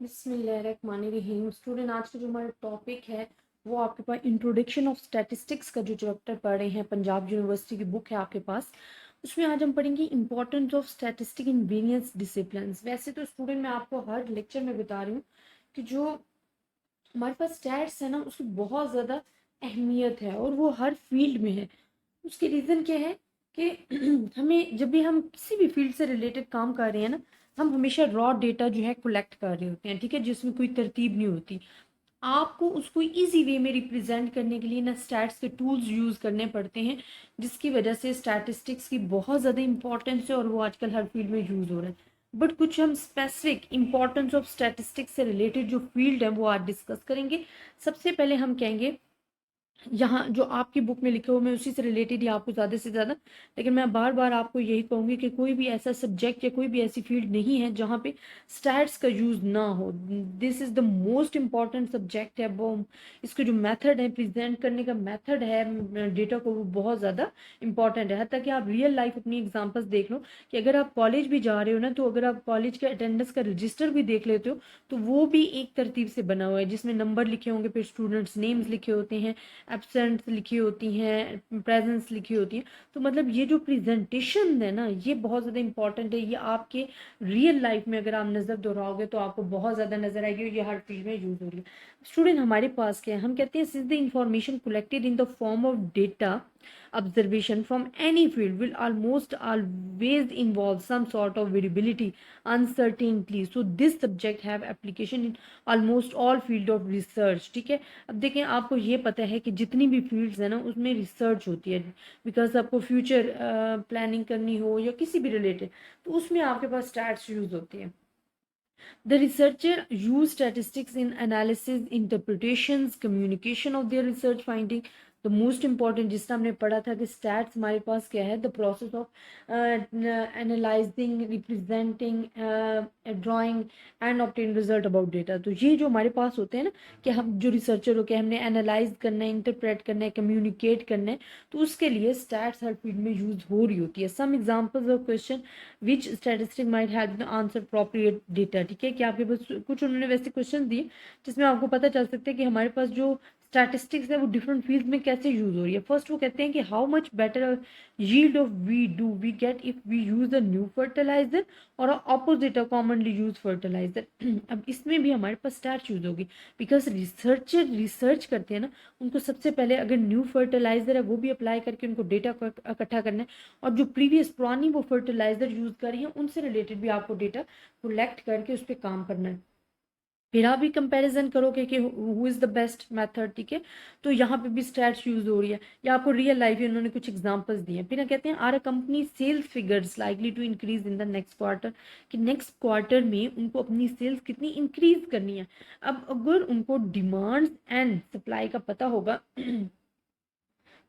बिस्मिल्लाहिर्रहमानिर्रहीम। स्टूडेंट, आज का जो हमारा टॉपिक है वो आपके पास इंट्रोडक्शन ऑफ स्टैटिस्टिक्स का जो चैप्टर पढ़ रहे हैं, पंजाब यूनिवर्सिटी की बुक है आपके पास। उसमें आज हम पढ़ेंगे importance of statistic in various disciplines. वैसे तो स्टूडेंट मैं आपको हर लेक्चर में बता रही हूँ कि जो हमारे पास स्टैट्स है ना उसकी बहुत ज़्यादा अहमियत है और वो हर फील्ड में है। उसके रीज़न क्या है कि हमें जब भी हम किसी भी फील्ड से रिलेटेड काम कर रहे हैं ना, हम हमेशा रॉ डेटा जो है कलेक्ट कर रहे होते हैं, ठीक है, जिसमें कोई तरतीब नहीं होती। आपको उसको इजी वे में रिप्रेजेंट करने के लिए ना स्टैट्स के टूल्स यूज़ करने पड़ते हैं, जिसकी वजह से स्टैटिस्टिक्स की बहुत ज़्यादा इंपॉर्टेंस है और वो आजकल हर फील्ड में यूज़ हो रहा है। बट कुछ हम स्पेसिफिक इंपॉर्टेंस ऑफ स्टैटिस्टिक्स से रिलेटेड जो फील्ड है वो आज डिस्कस करेंगे। सबसे पहले हम कहेंगे, यहाँ जो आपकी बुक में लिखे हो मैं उसी से रिलेटेड ही आपको ज़्यादा से ज़्यादा, लेकिन मैं बार बार आपको यही कहूँगी कि कोई भी ऐसा सब्जेक्ट या कोई भी ऐसी फील्ड नहीं है जहाँ पे स्टैट्स का यूज़ ना हो। This is the most important subject है। वो इसका जो मेथड है, प्रेजेंट करने का मेथड है डेटा को, वो बहुत ज़्यादा इंपॉर्टेंट है। हत्ता कि आप रियल लाइफ अपनी एग्जाम्पल्स देख लो कि अगर आप कॉलेज भी जा रहे हो ना, तो अगर आप कॉलेज के अटेंडेंस का रजिस्टर भी देख लेते हो तो वो भी एक तरतीब से बना हुआ है, जिसमें नंबर लिखे होंगे, फिर स्टूडेंट्स नेम्स लिखे होते हैं, एब्सेंट्स लिखी होती हैं, प्रेजेंस लिखी होती हैं। तो मतलब ये जो प्रेजेंटेशन है ना, ये बहुत ज़्यादा इंपॉर्टेंट है। ये आपके रियल लाइफ में अगर आप नज़र दोहराओगे तो आपको बहुत ज़्यादा नज़र आएगी और ये हर फील्ड में यूज़ हो रही है। स्टूडेंट, हमारे पास क्या है, हम कहते हैं since the information collected in the form of data observation from any field will almost always involve some sort of variability, uncertainty. So this subject have application in almost all field of research. ठीक है, अब देखें, आपको ये पता है कि जितनी भी फील्ड्स है ना उसमें रिसर्च होती है, बिकॉज आपको फ्यूचर प्लानिंग करनी हो या किसी भी रिलेटेड, तो उसमें आपके पास स्टैट्स यूज होती है। The researcher use statistics in analysis, interpretations, communication of their research finding. The most important, जिसका हमने पढ़ा था कि stats हमारे पास क्या है, the process of analyzing, representing, drawing and obtain result about data. तो ये जो हमारे पास होते हैं ना, कि हम जो रिसर्चर हो के हमने एनालाइज करना है, इंटरप्रेट करना है, कम्युनिकेट करना है, तो उसके लिए स्टैट्स हर फील्ड में यूज हो रही होती है। Some examples of question which statistic might help answer appropriate data. ठीक है, कि आपके पास कुछ उन्होंने वैसे क्वेश्चन दिए जिसमें आपको पता चल सकता है कि हमारे पास जो स्टैटिस्टिक्स है वो डिफरेंट फील्ड में कैसे यूज हो रही है। फर्स्ट वो कहते हैं कि how much better yield of we do we get if we use a new fertiliser और opposite a commonly use fertiliser. अब इसमें भी हमारे पास स्टैट यूज होगी, बिकॉज रिसर्चर रिसर्च करते हैं ना, उनको सबसे पहले अगर न्यू फर्टिलाइजर है वो भी अप्लाई करके उनको डेटा को इकट्ठा करना है, और जो प्रीवियस पुरानी वो फर्टिलाइजर यूज कर रही है उनसे रिलेटेड भी आपको डेटा कलेक्ट करके उस पर काम करना है। फिर आप भी कंपैरिजन करोगे कि who is the best method. ठीक है, तो यहाँ पे भी स्टैट्स यूज हो रही है, या आपको रियल लाइफ में उन्होंने कुछ एग्जांपल्स दिए हैं। फिर कहते हैं are a company sales figures likely to increase in the next quarter, कि नेक्स्ट क्वार्टर में उनको अपनी सेल्स कितनी इंक्रीज करनी है। अब अगर उनको डिमांड एंड सप्लाई का पता होगा,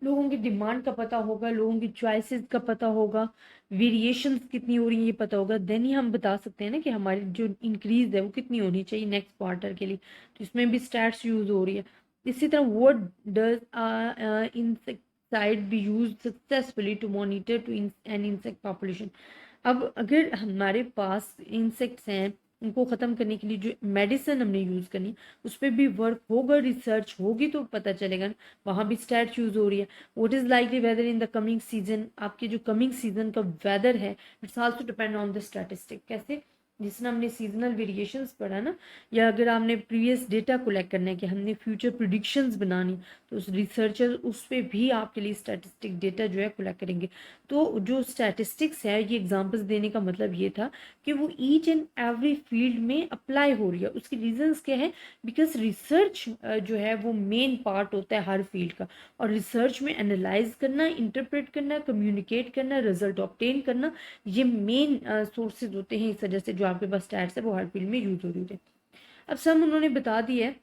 लोगों की डिमांड का पता होगा, लोगों की चॉइसेस का पता होगा, वेरिएशंस कितनी हो रही है ये पता होगा, देन ही हम बता सकते हैं ना कि हमारी जो इंक्रीज है वो कितनी होनी चाहिए नेक्स्ट क्वार्टर के लिए। तो इसमें भी स्टैट्स यूज हो रही है। इसी तरह what does insecticide be use successfully to monitor to an insect population. अब अगर हमारे पास इंसेक्ट्स हैं, उनको ख़त्म करने के लिए जो मेडिसिन हमने यूज़ करनी, उस पर भी वर्क होगा, रिसर्च होगी तो पता चलेगा ना, वहाँ भी स्टैट यूज़ हो रही है। What is likely weather in the coming season, आपके जो कमिंग सीजन का वेदर है, it's also depend on the statistic. कैसे, जिसने हमने सीजनल वेरिएशंस पढ़ा ना, या अगर आपने प्रीवियस डेटा कलेक्ट करना है कि हमने फ्यूचर प्रिडिक्शंस बनानी, तो उस रिसर्चर उस पर भी आपके लिए स्टैटिस्टिक डेटा जो है कलेक्ट करेंगे। तो जो स्टैटिस्टिक्स है, ये एग्जांपल्स देने का मतलब ये था कि वो ईच एंड एवरी फील्ड में अप्लाई हो रही है। उसकी रीजंस क्या है, बिकॉज रिसर्च जो है वो मेन पार्ट होता है हर फील्ड का, और रिसर्च में एनालाइज करना, इंटरप्रेट करना, कम्युनिकेट करना, रिजल्ट ऑब्टेन करना, ये मेन सोर्सेज होते हैं। इस वजह से जो आपके पास स्टैट्स है वो हर फील्ड में यूज हो रही है। अब सब उन्होंने बता दिया है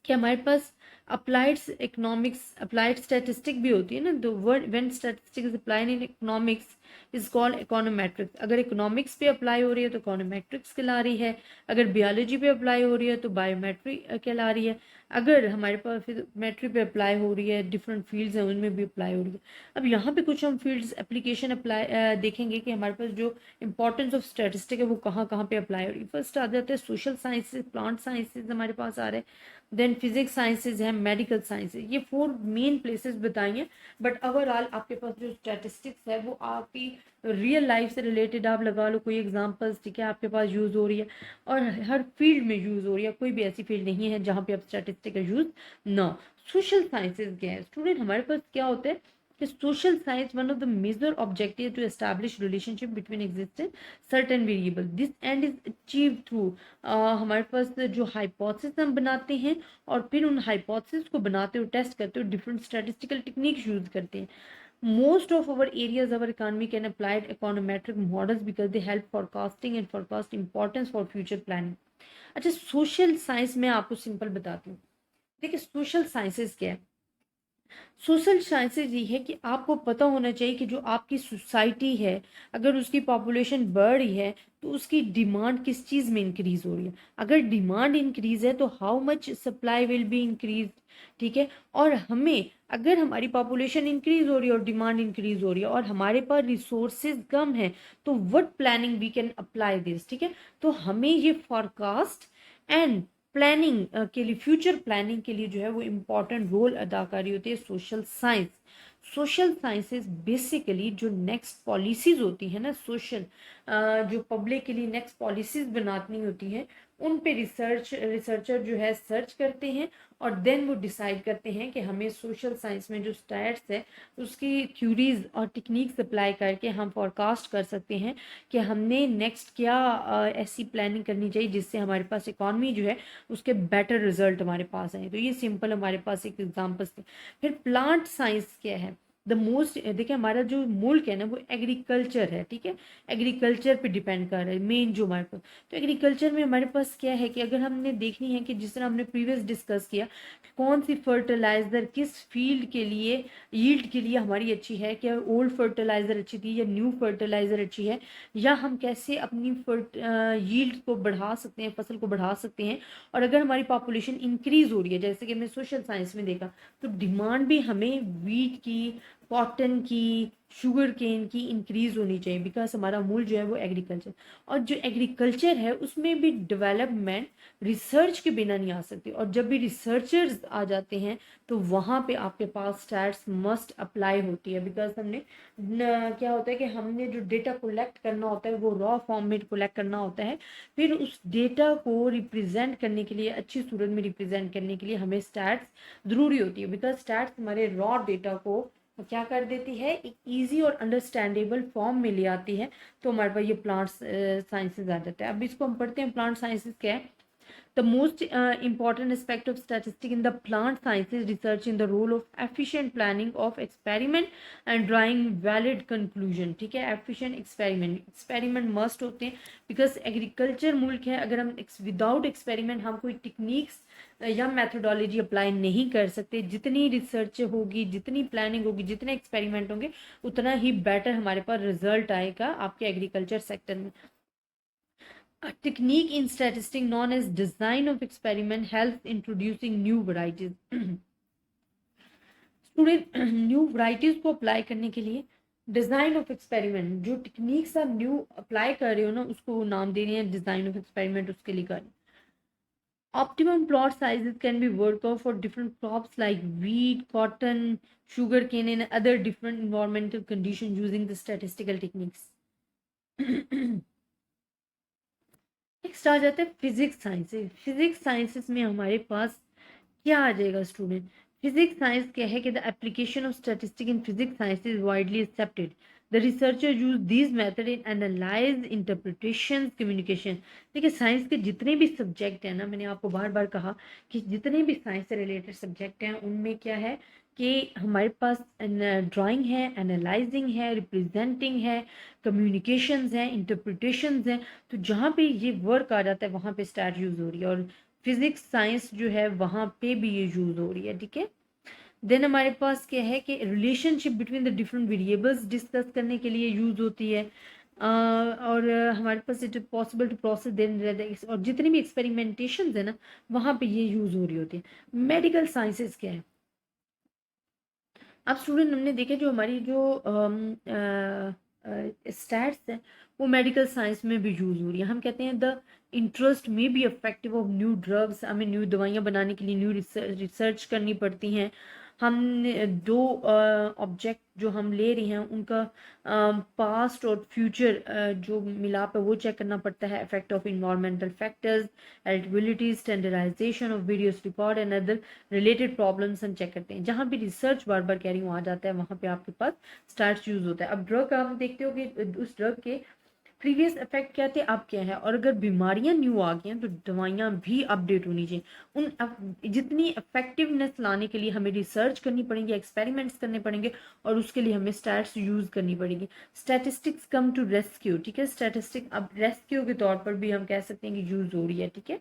कि हमारे पास अप्लाइड इकोनॉमिक्स, अप्लाइड स्टैटिस्टिक भी होती है ना। The word when statistic is applied in economics, is called econometrics. अगर इकोनॉमिक्स पे अप्लाई हो रही है तो इकोनोमेट्रिक्स कहला रही है, अगर बायोलॉजी पे अप्लाई हो रही है तो बायोमेट्री कहला रही है, अगर हमारे पास फिर मेट्री पे अप्लाई हो रही है, डिफरेंट फील्ड्स हैं उनमें भी अप्लाई हो रही है। अब यहाँ पे कुछ हम फील्ड्स एप्लीकेशन अप्लाई देखेंगे कि हमारे पास जो इंपॉर्टेंस ऑफ स्टैटिस्टिक है वो कहाँ कहाँ पे अप्लाई हो रही है। फर्स्ट आ जाते हैं सोशल साइंसेज, प्लांट साइंसेज हमारे पास आ रहे हैं, देन फिजिक्स साइंसेज है, मेडिकल साइंसेज, ये 4 मेन प्लेसेस बताइए। बट ओवरऑल आपके पास जो स्टैटिस्टिक्स है वो आपकी रियल लाइफ से रिलेटेड आप लगा लो कोई एग्जांपल्स, ठीक है, आपके पास यूज़ हो रही है और हर फील्ड में यूज़ हो रही है, कोई भी ऐसी फील्ड नहीं है जहाँ पे आप स्टैटिस्टिक का यूज़ ना। सोशल साइंसेज क्या है स्टूडेंट, हमारे पास क्या होता है कि social science one of the major objective to establish relationship between existent certain variable, this end is achieve through, हमारे पास जो हाइपोथेसिस हम बनाते हैं और फिर उन हाइपोथेसिस को बनाते हो, टेस्ट करते हो, डिफरेंट स्टैटिस्टिकल टेक्निक्स यूज करते हैं। Most of our areas of our economy can applied econometric models because they help forecasting and forecast importance for future planning. अच्छा, सोशल साइंस में आपको सिंपल बताती हूँ। देखिए सोशल साइंसेज क्या है, सोशल साइंसेज ये है कि आपको पता होना चाहिए कि जो आपकी सोसाइटी है अगर उसकी पॉपुलेशन बढ़ रही है तो उसकी डिमांड किस चीज़ में इंक्रीज हो रही है। अगर डिमांड इंक्रीज है तो how much supply will be increase, ठीक है। और हमें अगर हमारी पॉपुलेशन इंक्रीज हो रही है और डिमांड इंक्रीज हो रही है और हमारे पास रिसोर्सेज कम है तो what planning we can apply this, ठीक है। तो हमें ये फॉरकास्ट एंड प्लानिंग के लिए, फ्यूचर प्लानिंग के लिए जो है वो इम्पॉर्टेंट रोल अदा कर रही होती है social science. Social sciences basically जो नेक्स्ट पॉलिसीज होती है ना, सोशल जो पब्लिक के लिए नेक्स्ट पॉलिसीज बनानी होती हैं उन पे रिसर्चर जो है सर्च करते हैं और देन वो डिसाइड करते हैं कि हमें सोशल साइंस में जो स्टैट्स है उसकी थ्योरीज और टेक्निक्स अप्लाई करके हम फॉरकास्ट कर सकते हैं कि हमने नेक्स्ट क्या ऐसी प्लानिंग करनी चाहिए जिससे हमारे पास इकॉनमी जो है उसके बेटर रिजल्ट हमारे पास आए। तो ये सिंपल हमारे पास एक एग्जाम्पल्स थे। फिर प्लांट साइंस क्या है, द मोस्ट, देखिए हमारा जो मुल्क है ना वो एग्रीकल्चर है, ठीक है, एग्रीकल्चर पे डिपेंड कर रहा है मेन जो हमारे पास। तो एग्रीकल्चर में हमारे पास क्या है कि अगर हमने देखनी है कि जिस तरह हमने प्रीवियस डिस्कस किया कौन सी फर्टिलाइजर किस फील्ड के लिए, यील्ड के लिए हमारी अच्छी है, क्या ओल्ड फर्टिलाइजर अच्छी थी या न्यू फर्टिलाइजर अच्छी है, या हम कैसे अपनी यील्ड को बढ़ा सकते हैं, फसल को बढ़ा सकते हैं। और अगर हमारी पॉपुलेशन इंक्रीज हो रही है जैसे कि हमने सोशल साइंस में देखा तो डिमांड भी हमें वीट की, कॉटन की, शुगर केन की इंक्रीज होनी चाहिए बिकॉज हमारा मूल जो है वो एग्रीकल्चर। और जो एग्रीकल्चर है उसमें भी डेवलपमेंट रिसर्च के बिना नहीं आ सकती और जब भी रिसर्चर्स आ जाते हैं तो वहाँ पे आपके पास स्टैट्स मस्ट अप्लाई होती है बिकॉज हमने क्या होता है कि हमने जो डेटा कलेक्ट करना होता है वो रॉ फॉर्म में कलेक्ट करना होता है, फिर उस डेटा को रिप्रेजेंट करने के लिए, अच्छी सूरत में रिप्रेजेंट करने के लिए हमें स्टैट्स ज़रूरी होती है बिकॉज स्टैट्स हमारे रॉ डेटा को क्या कर देती है, एक इजी और अंडरस्टैंडेबल फॉर्म में ले आती है। तो हमारे पास ये प्लांट साइंसेज आ जाता है। अब इसको हम पढ़ते हैं प्लांट साइंसेज क्या है। The most important aspect of statistics in the plant sciences research in the role of efficient planning of experiment and drawing valid conclusion, ठीक है। efficient experiment must होते हैं because agriculture मुल्क है, अगर हम विदाउट एक्सपेरिमेंट हम कोई टेक्निक्स या मेथोडोलॉजी अप्लाई नहीं कर सकते। जितनी रिसर्च होगी, जितनी प्लानिंग होगी, जितने एक्सपेरिमेंट होंगे उतना ही बेटर हमारे पास रिजल्ट आएगा आपके एग्रीकल्चर सेक्टर में। A technique in statistics known as design of experiment helps introducing new varieties. Student new varieties को अप्लाई करने के लिए डिजाइन ऑफ एक्सपेरिमेंट, जो टेक्निक्स आप न्यू अप्लाई कर रहे हो ना उसको नाम दे रहे हैं डिजाइन ऑफ एक्सपेरिमेंट, उसके लिए कर optimum plot sizes can be worked out for different crops like wheat, cotton, sugar cane and other different environmental conditions using the statistical techniques. Next आ जाता है फिजिक्स साइंसेस। फिजिक्स साइंसेस में हमारे पास क्या आ जाएगा स्टूडेंट, फिजिक्स साइंस क्या है कि the application of statistics in physics science is widely accepted, the researcher use this method in analyse, interpretation, communication. देखिए साइंस के जितने भी सब्जेक्ट हैं ना, मैंने आपको बार बार कहा कि जितने भी साइंस से रिलेटेड सब्जेक्ट हैं उनमें क्या है कि हमारे पास ड्राइंग है, एनालाइजिंग है, रिप्रेजेंटिंग है, कम्युनिकेशंस हैं, इंटरप्रिटेशंस हैं। तो जहाँ पे ये वर्क आ जाता है वहाँ पे स्टैट यूज़ हो रही है और फिजिक्स साइंस जो है वहाँ पे भी ये यूज़ हो रही है, ठीक है। देन हमारे पास क्या है कि relationship between the different variables discuss करने के लिए यूज़ होती है। और हमारे पास it possible to process then, और जितनी भी एक्सपेरिमेंटेशन है ना वहाँ पे ये यूज़ हो रही होती है। मेडिकल साइंसेस क्या है? अब स्टूडेंट हमने देखे जो हमारी जो स्टैट्स है वो मेडिकल साइंस में भी यूज़ हो रही है। हम कहते हैं द इंटरेस्ट में be effective of new drugs, हमें न्यू दवाइयाँ बनाने के लिए न्यू रिसर्च करनी पड़ती हैं। हम दो ऑब्जेक्ट जो हम ले रहे हैं उनका पास्ट और फ्यूचर जो मिलाप है वो चेक करना पड़ता है। Effect of environmental factors, eligibility, standardisation of videos record and other related problems हम चेक करते हैं। जहाँ भी रिसर्च बार बार कह रही हूँ आ जाता है वहाँ पे आपके पास स्टार्स यूज होता है। अब ड्रग आप देखते हो कि उस ड्रग के प्रीवियस इफेक्ट क्या थे अब क्या है, और अगर बीमारियां न्यू आ गई हैं तो दवाइयां भी अपडेट होनी चाहिए। जितनी इफेक्टिवनेस लाने के लिए हमें रिसर्च करनी पड़ेगी, एक्सपेरिमेंट्स करने पड़ेंगे, और उसके लिए हमें स्टैट्स यूज करनी पड़ेगी। स्टैटिस्टिक्स कम टू रेस्क्यू, ठीक है। स्टैटिस्टिक अब रेस्क्यू के तौर पर भी हम कह सकते हैं कि यूज हो रही है, ठीक है।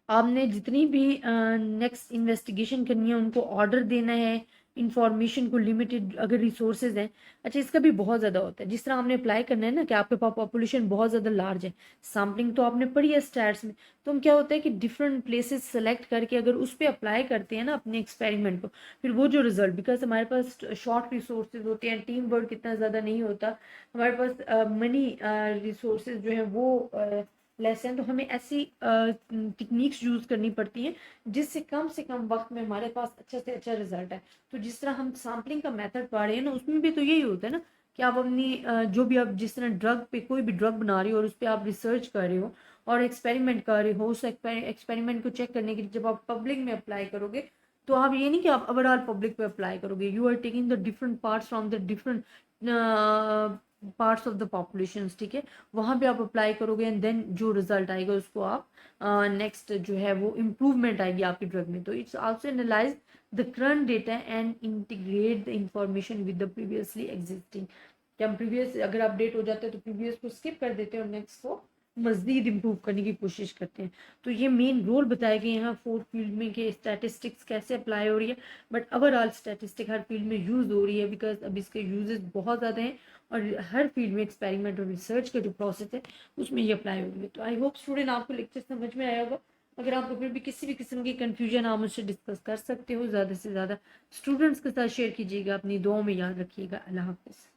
आपने जितनी भी नेक्स्ट इन्वेस्टिगेशन करनी है उनको ऑर्डर देना है, इंफॉर्मेशन को लिमिटेड अगर रिसोर्सेज हैं। अच्छा, इसका भी बहुत ज़्यादा होता है। जिस तरह आपने अप्लाई करना है ना कि आपके पास पॉपुलेशन बहुत ज़्यादा लार्ज है, सैम्पलिंग तो आपने पढ़ी है स्टैट्स में, तो हम क्या होता है कि डिफरेंट प्लेसेस सेलेक्ट करके अगर उस पर अप्लाई करते हैं ना अपने एक्सपेरिमेंट को, फिर वो जो रिजल्ट, बिकॉज हमारे पास शॉर्ट रिसोर्सेज होते हैं, टीम वर्क इतना ज़्यादा नहीं होता, हमारे पास मनी रिसोर्सेज जो है वो लेसन, तो हमें ऐसी टेक्निक्स यूज़ करनी पड़ती हैं जिससे कम से कम वक्त में हमारे पास अच्छा से अच्छा रिजल्ट है। तो जिस तरह हम सैम्पलिंग का मेथड पढ़ रहे हैं ना उसमें भी तो यही होता है ना कि आप अपनी जो भी आप जिस तरह ड्रग पे कोई भी ड्रग बना रहे हो और उस पर आप रिसर्च कर रहे हो और एक्सपेरिमेंट कर रहे हो, उस एक्सपेरिमेंट को चेक करने के लिए जब आप पब्लिक में अप्लाई करोगे तो आप ये नहीं कि आप ओवरऑल पब्लिक पे अप्लाई करोगे, you are taking the different parts from the different parts of the population, ठीक है। वहाँ पे आप अप्लाई करोगे एंड देन जो रिजल्ट आएगा उसको आप नेक्स्ट जो है वो इम्प्रूवमेंट आएगी आपकी ड्रग में। तो it's also analyse the current data and integrate the information with the previously existing. जब प्रीवियस अगर अपडेट हो जाता है तो प्रीवियस को स्किप कर देते हैं और नेक्स्ट को मज़ीद इम्प्रूव करने की कोशिश करते हैं। तो ये मेन रोल बताए गए हैं फोर्थ फील्ड में कि स्टैटिस्टिक्स कैसे अप्लाई हो रही है। But overall statistic her field में यूज़ हो रही है बिकॉज अब इसके यूजेस बहुत ज़्यादा हैं और हर फील्ड में एक्सपेरिमेंट और रिसर्च का जो प्रोसेस है उसमें ये अप्लाई हो रही है। तो आई होप स्टूडेंट आपको लेक्चर समझ में आया होगा। अगर आपको फिर भी किसी भी किस्म की कन्फ्यूजन आप मुझसे डिस्कस कर सकते हो। ज़्यादा से ज़्यादा स्टूडेंट्स के साथ शेयर कीजिएगा, अपनी दुआओं में याद रखिएगा। अल्लाह हाफिज़।